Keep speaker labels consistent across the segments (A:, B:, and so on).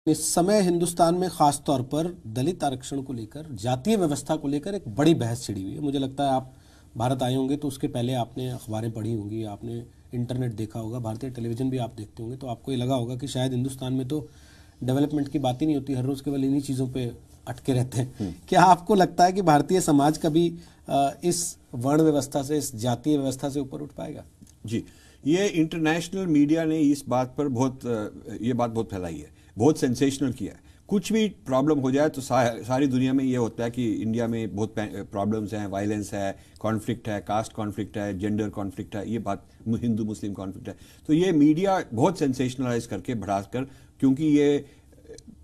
A: इस समय हिंदुस्तान में खास तौर पर दलित आरक्षण को लेकर, जातीय व्यवस्था को लेकर एक बड़ी बहस छिड़ी हुई है। मुझे लगता है आप भारत आए होंगे तो उसके पहले आपने अखबारें पढ़ी होंगी, आपने इंटरनेट देखा होगा, भारतीय टेलीविजन भी आप देखते होंगे, तो आपको ये लगा होगा कि शायद हिंदुस्तान में तो डेवलपमेंट की बात ही नहीं होती, हर रोज केवल इन्हीं चीज़ों पर अटके रहते हैं। क्या आपको लगता है कि भारतीय समाज कभी इस वर्ण व्यवस्था से, इस जातीय व्यवस्था से ऊपर उठ पाएगा?
B: जी, ये इंटरनेशनल मीडिया ने इस बात पर ये बात बहुत फैलाई है, बहुत सेंसेशनल किया है। कुछ भी प्रॉब्लम हो जाए तो सारी दुनिया में ये होता है कि इंडिया में बहुत प्रॉब्लम्स हैं, वायलेंस है, कॉन्फ्लिक्ट है, कास्ट कॉन्फ्लिक्ट है, जेंडर कॉन्फ्लिक्ट है, ये बात हिंदू मुस्लिम कॉन्फ्लिक्ट है। तो ये मीडिया बहुत सेंसेशनलाइज करके बढ़ाकर, क्योंकि ये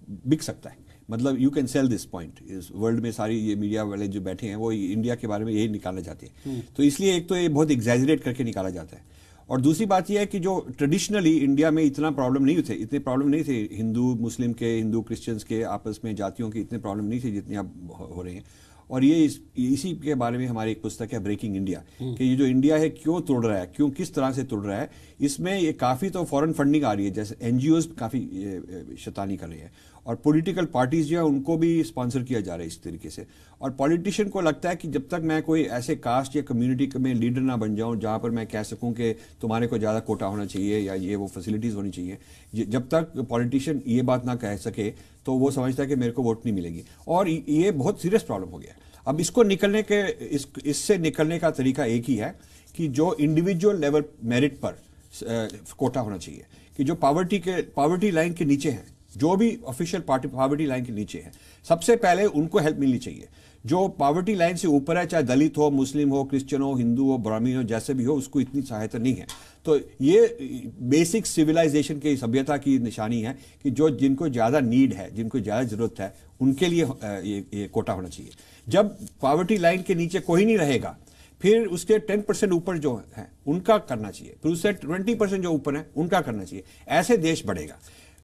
B: बिक सकता है, मतलब you can sell this point. इस वर्ल्ड में सारी ये मीडिया वाले जो बैठे हैं वो इंडिया के बारे में यही निकालना चाहते हैं। तो इसलिए एक तो ये बहुत एग्जैजरेट करके निकाला जाता है, और दूसरी बात यह है कि जो ट्रेडिशनली इंडिया में इतने प्रॉब्लम नहीं थे हिंदू मुस्लिम के, हिंदू क्रिश्चियंस के आपस में, जातियों के इतने प्रॉब्लम नहीं थे जितने अब हो रहे हैं। और ये इसी के बारे में हमारी एक पुस्तक है ब्रेकिंग इंडिया, कि ये जो इंडिया है क्यों तोड़ रहा है, क्यों किस तरह से तोड़ रहा है। इसमें ये काफ़ी तो फॉरेन फंडिंग आ रही है, जैसे एनजीओज काफ़ी शैतानी कर रहे हैं, और पॉलिटिकल पार्टीज जो है उनको भी स्पॉन्सर किया जा रहा है इस तरीके से। और पॉलिटिशियन को लगता है कि जब तक मैं कोई ऐसे कास्ट या कम्युनिटी में लीडर ना बन जाऊं जहां पर मैं कह सकूं कि तुम्हारे को ज़्यादा कोटा होना चाहिए या ये वो फैसिलिटीज़ होनी चाहिए, जब तक पॉलिटिशियन ये बात ना कह सके तो वो समझता है कि मेरे को वोट नहीं मिलेगी। और ये बहुत सीरियस प्रॉब्लम हो गया। अब इसको निकलने के इससे निकलने का तरीका एक ही है कि जो इंडिविजुअल लेवल मेरिट पर कोटा होना चाहिए, कि जो पॉवर्टी लाइन के नीचे हैं, जो भी ऑफिशियल पॉवर्टी लाइन के नीचे है, सबसे पहले उनको हेल्प मिलनी चाहिए। जो पॉवर्टी लाइन से ऊपर है, चाहे दलित हो, मुस्लिम हो, क्रिश्चियन हो, हिंदू हो, ब्राह्मण हो, जैसे भी हो, उसको इतनी सहायता नहीं है। तो ये बेसिक सिविलाइजेशन की, सभ्यता की निशानी है कि जो जिनको ज़्यादा नीड है, जिनको ज़्यादा ज़रूरत है, उनके लिए ये कोटा होना चाहिए। जब पॉवर्टी लाइन के नीचे कोई नहीं रहेगा, फिर उसके 10% ऊपर जो है उनका करना चाहिए, फिर उससे 20% जो ऊपर है उनका करना चाहिए। ऐसे देश बढ़ेगा।